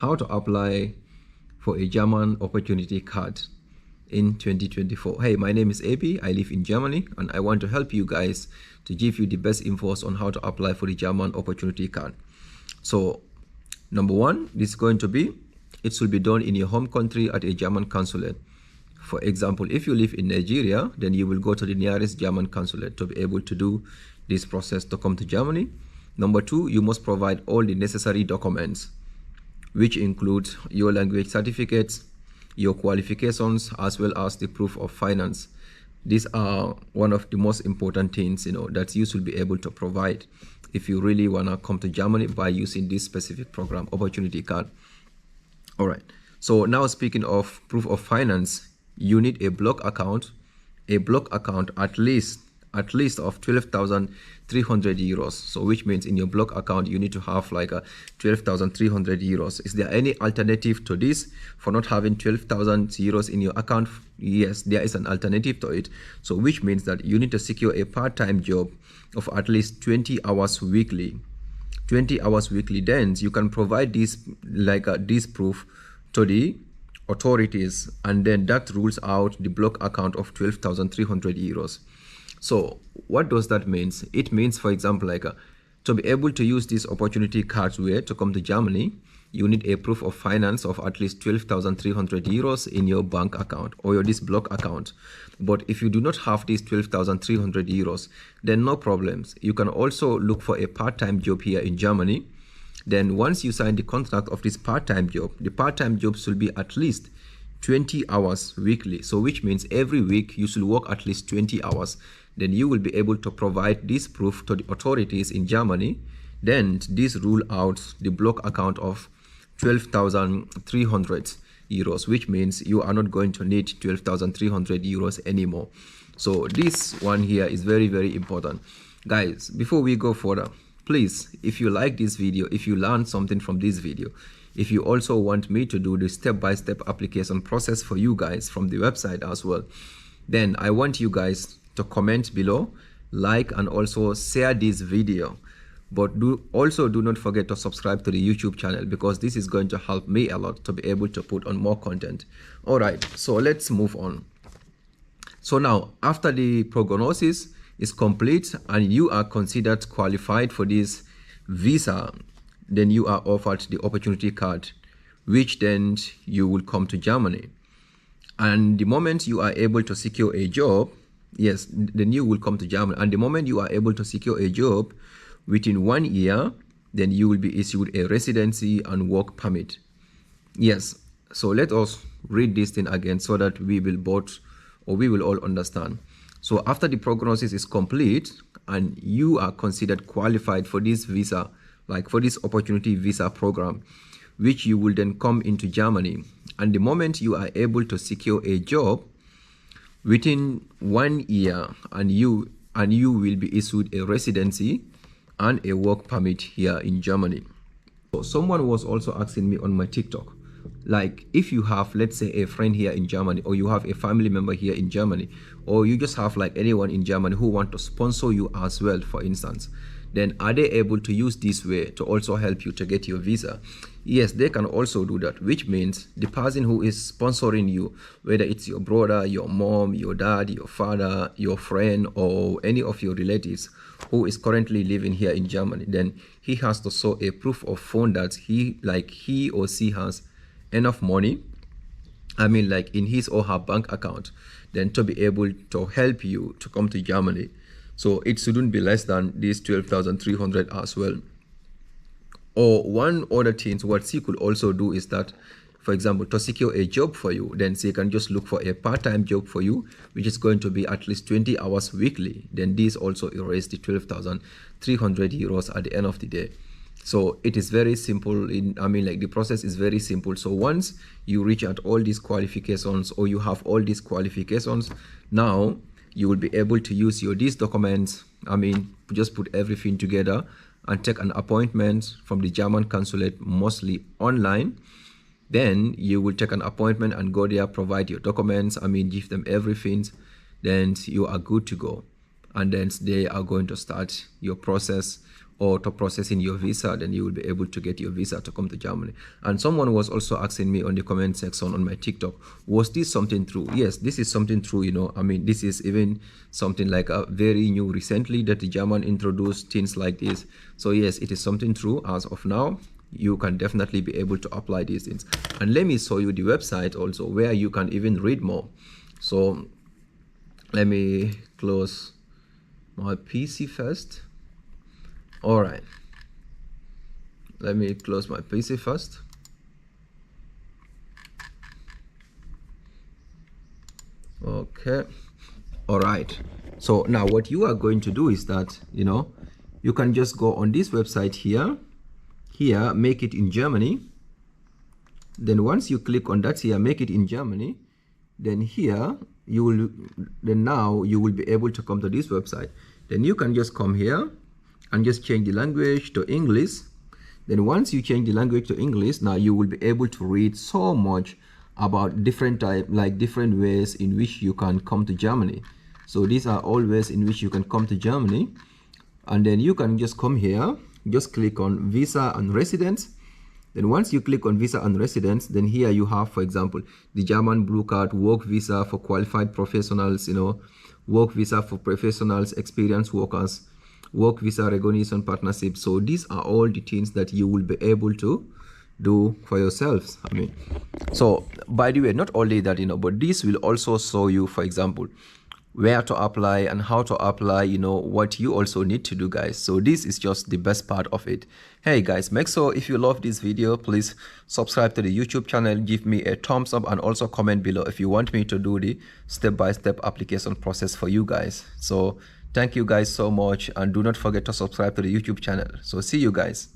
how to apply for a German opportunity card in 2024. Hey, my name is AB. I live in Germany and I want to help you guys to give you the best infos on how to apply for the German opportunity card. So number one, this is going to be, it should be done in your home country at a German consulate. For example, if you live in Nigeria, then you will go to the nearest German consulate to be able to do this process to come to Germany. Number two, you must provide all the necessary documents, which include your language certificates, your qualifications, as well as the proof of finance. These are one of the most important things, that you should be able to provide if you really want to come to Germany by using this specific program, opportunity card. All right. So now speaking of proof of finance, you need a block account at least of 12,300 euros. So which means in your block account you need to have like a 12,300 euros. Is there any alternative to this for not having 12,000 euros in your account? Yes, there is an alternative to it. So which means that you need to secure a part-time job of at least 20 hours weekly. 20 hours weekly. Then you can provide this this proof to the authorities, and then that rules out the block account of 12,300 euros. So what does that mean? It means, for example, to be able to use this opportunity card to come to Germany, you need a proof of finance of at least 12,300 euros in your bank account or this block account. But if you do not have these 12,300 euros, then no problems. You can also look for a part-time job here in Germany. Then once you sign the contract of this part-time job, the part-time job should be at least 20 hours weekly. So which means every week you should work at least 20 hours. Then you will be able to provide this proof to the authorities in Germany. Then this rule out the block account of 12,300 euros, which means you are not going to need 12,300 euros anymore. So this one here is very, very important. Guys, before we go further, please, if you like this video, if you learned something from this video, if you also want me to do the step-by-step application process for you guys from the website as well, then I want you guys to comment below, like, and also share this video. But do not forget to subscribe to the YouTube channel, because this is going to help me a lot to be able to put on more content. All right, so let's move on. So now, after the prognosis is complete and you are considered qualified for this visa, then you are offered the opportunity card, which then you will come to Germany. And the moment you are able to secure a job, yes, then you will come to Germany. And the moment you are able to secure a job within 1 year, then you will be issued a residency and work permit. Yes, so let us read this thing again so that we will all understand. So after the prognosis is complete and you are considered qualified for this visa, like for this opportunity visa program, which you will then come into Germany. And the moment you are able to secure a job within 1 year, and you will be issued a residency and a work permit here in Germany. So someone was also asking me on my TikTok, like if you have, let's say, a friend here in Germany, or you have a family member here in Germany, or you just have like anyone in Germany who want to sponsor you as well, for instance, then are they able to use this way to also help you to get your visa? Yes, they can also do that, which means the person who is sponsoring you, whether it's your brother, your mom, your dad, your father, your friend, or any of your relatives who is currently living here in Germany, then he has to show a proof of fund that he or she has enough money, in his or her bank account, then to be able to help you to come to Germany. So it shouldn't be less than this 12,300 as well. Or one other thing, what she could also do is that, for example, to secure a job for you, then she can just look for a part-time job for you, which is going to be at least 20 hours weekly. Then this also erase the 12,300 euros at the end of the day. So it is very simple. The process is very simple. So once you reach out all these qualifications, or you have all these qualifications, now you will be able to use these documents, just put everything together and take an appointment from the German consulate, mostly online. Then you will take an appointment and go there, provide your documents, give them everything, then you are good to go. And then they are going to start your process or to processing your visa, then you will be able to get your visa to come to Germany. And someone was also asking me on the comment section on my TikTok, was this something true? Yes, this is something true, you know. I mean, this is even something like a very new recently that the German introduced things like this. So yes, it is something true as of now. You can definitely be able to apply these things. And let me show you the website also where you can even read more. So let me close my PC first. All right, let me close my PC first. Okay, all right. So now what you are going to do is that, you know, you can just go on this website here, make it in Germany. Then once you click on that here, make it in Germany, then here now you will be able to come to this website. Then you can just come here and just change the language to English. Then once you change the language to English, now you will be able to read so much about different ways in which you can come to Germany. So these are all ways in which you can come to Germany. And then you can just come here, just click on visa and residence. Then once you click on visa and residence, then here you have, for example, the German blue card, work visa for qualified professionals, you know, work visa for professionals, experienced workers, work visa recognition partnership. So these are all the things that you will be able to do for yourselves. I mean, so by the way, not only that, you know, but this will also show you, for example, where to apply and how to apply, you know, what you also need to do, guys. So this is just the best part of it. Hey guys, make sure if you love this video, please subscribe to the YouTube channel, give me a thumbs up, and also comment below if you want me to do the step-by-step application process for you guys. So thank you guys so much, and do not forget to subscribe to the YouTube channel. So see you guys.